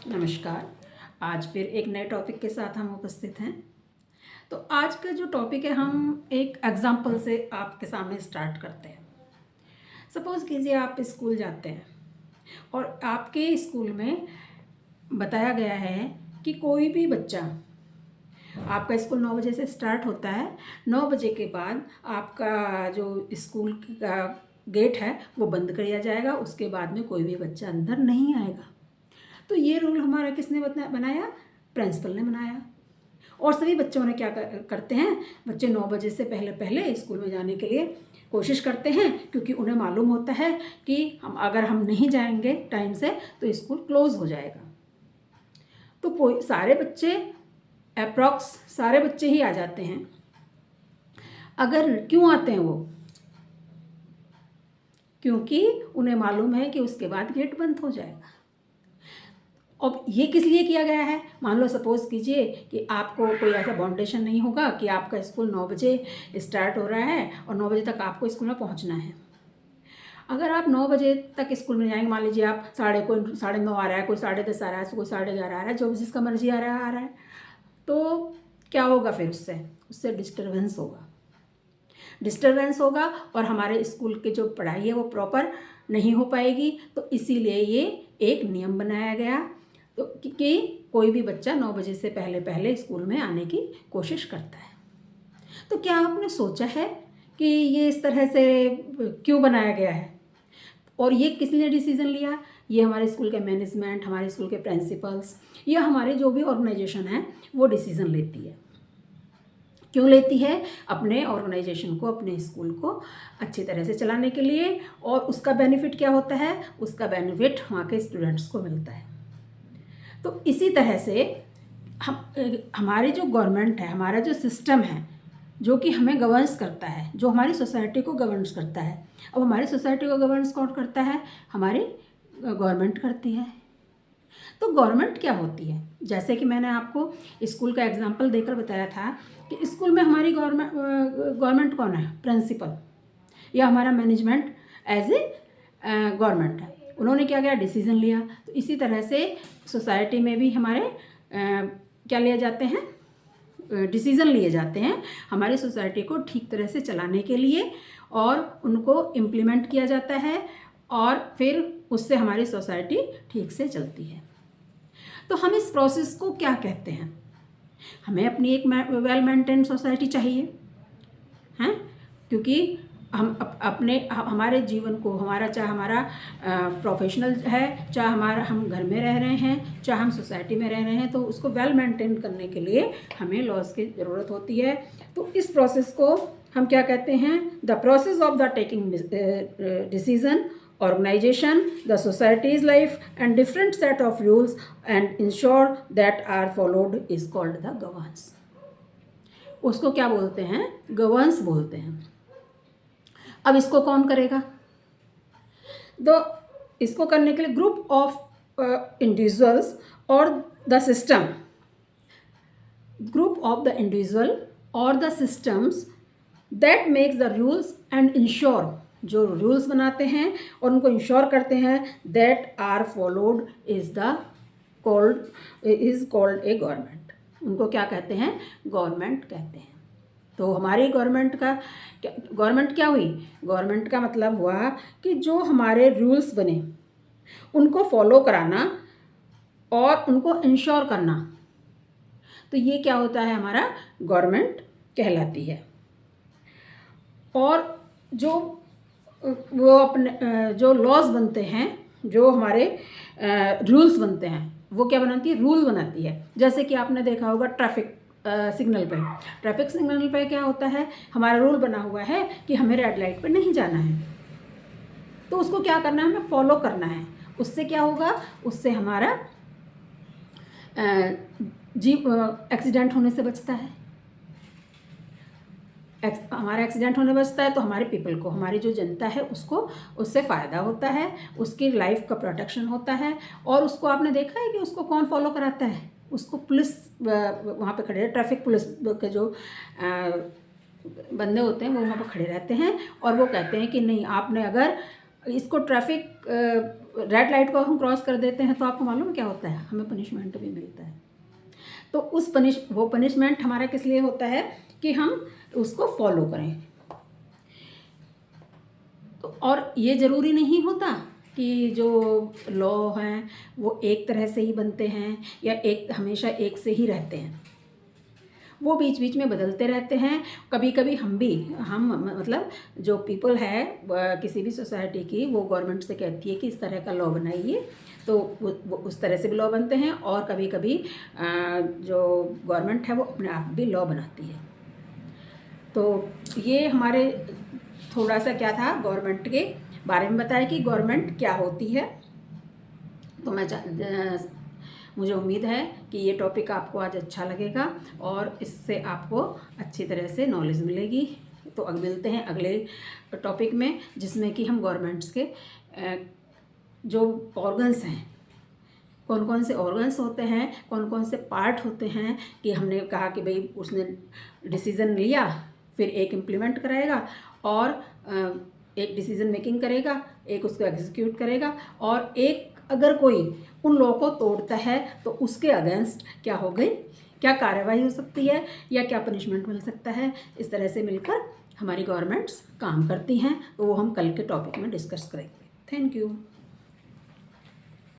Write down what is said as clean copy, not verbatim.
नमस्कार। आज फिर एक नए टॉपिक के साथ हम उपस्थित हैं। तो आज का जो टॉपिक है हम एक एग्जाम्पल से आपके सामने स्टार्ट करते हैं। सपोज़ कीजिए आप स्कूल जाते हैं और आपके स्कूल में बताया गया है कि कोई भी बच्चा, आपका स्कूल 9 बजे से स्टार्ट होता है। 9 बजे के बाद आपका जो स्कूल का गेट है वो बंद कर दिया जाएगा। उसके बाद में कोई भी बच्चा अंदर नहीं आएगा। तो ये रूल हमारा किसने बनाया? प्रिंसिपल ने बनाया। और सभी बच्चों ने क्या करते हैं, बच्चे 9 बजे से पहले पहले स्कूल में जाने के लिए कोशिश करते हैं, क्योंकि उन्हें मालूम होता है कि अगर हम नहीं जाएंगे टाइम से तो स्कूल क्लोज़ हो जाएगा। तो कोई सारे बच्चे, अप्रॉक्स सारे बच्चे ही आ जाते हैं। अगर क्यों आते हैं वो? क्योंकि उन्हें मालूम है कि उसके बाद गेट बंद हो जाएगा। अब ये किस लिए किया गया है? मान लो सपोज़ कीजिए कि आपको कोई ऐसा बाउंडेशन नहीं होगा कि आपका स्कूल 9 बजे स्टार्ट हो रहा है और 9 बजे तक आपको स्कूल में पहुंचना है। अगर आप 9 बजे तक स्कूल में जाएंगे, मान लीजिए आप कोई 9:30 आ रहा है, कोई 10:30 आ रहा है, कोई 11:30 आ रहा है, जो भी जिसका मर्जी आ रहा है, तो क्या होगा फिर? उससे डिस्टर्बेंस होगा और हमारे स्कूल की जो पढ़ाई है वो प्रॉपर नहीं हो पाएगी। तो इसीलिए ये एक नियम बनाया गया तो कि कोई भी बच्चा 9 बजे से पहले पहले स्कूल में आने की कोशिश करता है। तो क्या आपने सोचा है कि ये इस तरह से क्यों बनाया गया है और ये किसने डिसीज़न लिया? ये हमारे स्कूल के मैनेजमेंट, हमारे स्कूल के प्रिंसिपल्स या हमारे जो भी ऑर्गेनाइजेशन है वो डिसीज़न लेती है। क्यों लेती है? अपने ऑर्गेनाइजेशन को, अपने स्कूल को अच्छी तरह से चलाने के लिए। और उसका बेनिफिट क्या होता है? उसका बेनिफिट वहाँ के स्टूडेंट्स को मिलता है। तो इसी तरह से हमारी जो गवर्नमेंट है, हमारा जो सिस्टम है, जो कि हमें गवर्नेंस करता है, जो हमारी सोसाइटी को गवर्नेंस करता है। अब हमारी सोसाइटी को गवर्नेंस कौन करता है? हमारी गवर्नमेंट करती है। तो गवर्नमेंट क्या होती है? जैसे कि मैंने आपको स्कूल का एग्जांपल देकर बताया था कि स्कूल में हमारी गवर्नमेंट कौन है? प्रिंसिपल या हमारा मैनेजमेंट एज ए गवर्नमेंट है। उन्होंने क्या किया? डिसीज़न लिया। तो इसी तरह से सोसाइटी में भी हमारे क्या लिए जाते हैं? डिसीज़न लिए जाते हैं हमारी सोसाइटी को ठीक तरह से चलाने के लिए, और उनको इम्प्लीमेंट किया जाता है और फिर उससे हमारी सोसाइटी ठीक से चलती है। तो हम इस प्रोसेस को क्या कहते हैं? हमें अपनी एक वेल मेंटेन सोसाइटी चाहिए, हैं? क्योंकि हम हमारे जीवन को, चाहे हमारा प्रोफेशनल है, चाहे हम घर में रह रहे हैं, चाहे हम सोसाइटी में रह रहे हैं, तो उसको वेल मेंटेन करने के लिए हमें लॉज की ज़रूरत होती है। तो इस प्रोसेस को हम क्या कहते हैं? The process of the taking decision, organization, the society's life and different set of rules and ensure that are followed is called the governance. उसको क्या बोलते हैं? गवर्नेंस बोलते हैं। अब इसको कौन करेगा? तो इसको करने के लिए ग्रुप ऑफ इंडिविजुअल्स और the system, group of the individual और the systems that makes the rules and insure, जो रूल्स बनाते हैं और उनको इंश्योर करते हैं, that are followed is called a government. उनको क्या कहते हैं? गवर्नमेंट कहते हैं। तो हमारी गवर्नमेंट क्या हुई? गवर्नमेंट का मतलब हुआ कि जो हमारे रूल्स बने उनको फॉलो कराना और उनको इंश्योर करना। तो ये क्या होता है? हमारा गवर्नमेंट कहलाती है। और जो लॉज बनते हैं, जो हमारे रूल्स बनते हैं, वो क्या बनाती है? रूल बनाती है। जैसे कि आपने देखा होगा ट्रैफिक सिग्नल पे क्या होता है? हमारा रूल बना हुआ है कि हमें रेड लाइट पे नहीं जाना है, तो उसको क्या करना है? हमें फॉलो करना है। उससे क्या होगा? उससे हमारा एक्सीडेंट होने से बचता है। हमारा एक्सीडेंट होने बचता है तो हमारे पीपल को, हमारी जो जनता है उसको उससे फ़ायदा होता है, उसकी लाइफ का प्रोटेक्शन होता है। और उसको आपने देखा है कि उसको कौन फॉलो कराता है? उसको पुलिस वहाँ पे खड़े, ट्रैफिक पुलिस के जो बंदे होते हैं वो वहाँ पर खड़े रहते हैं और वो कहते हैं कि नहीं, आपने अगर इसको ट्रैफिक रेड लाइट को हम क्रॉस कर देते हैं तो आपको मालूम है क्या होता है, हमें पनिशमेंट भी मिलता है। तो वो पनिशमेंट हमारा किस लिए होता है कि हम उसको फॉलो करें। तो और ये ज़रूरी नहीं होता कि जो लॉ हैं वो एक तरह से ही बनते हैं या एक हमेशा एक से ही रहते हैं, वो बीच बीच में बदलते रहते हैं। कभी कभी हम मतलब जो पीपल है किसी भी सोसाइटी की, वो गवर्नमेंट से कहती है कि इस तरह का लॉ बनाइए, तो वो उस तरह से भी लॉ बनते हैं। और कभी कभी जो गवर्नमेंट है वो अपने आप भी लॉ बनाती है। तो ये हमारे थोड़ा सा क्या था गवर्नमेंट के बारे में बताया कि गवर्नमेंट क्या होती है। तो मुझे उम्मीद है कि ये टॉपिक आपको आज अच्छा लगेगा और इससे आपको अच्छी तरह से नॉलेज मिलेगी। तो अब मिलते हैं अगले टॉपिक में, जिसमें कि हम गवर्नमेंट्स के जो ऑर्गन्स हैं, कौन कौन से ऑर्गन्स होते हैं, कौन कौन से पार्ट होते हैं, कि हमने कहा कि भाई उसने डिसीज़न लिया, फिर एक इम्प्लीमेंट कराएगा और एक डिसीज़न मेकिंग करेगा, एक उसको एग्जीक्यूट करेगा, और एक अगर कोई उन लॉ को तोड़ता है तो उसके अगेंस्ट क्या हो गई, क्या कार्रवाई हो सकती है या क्या पनिशमेंट मिल सकता है। इस तरह से मिलकर हमारी गवर्नमेंट्स काम करती हैं। तो वो हम कल के टॉपिक में डिस्कस करेंगे। Thank you.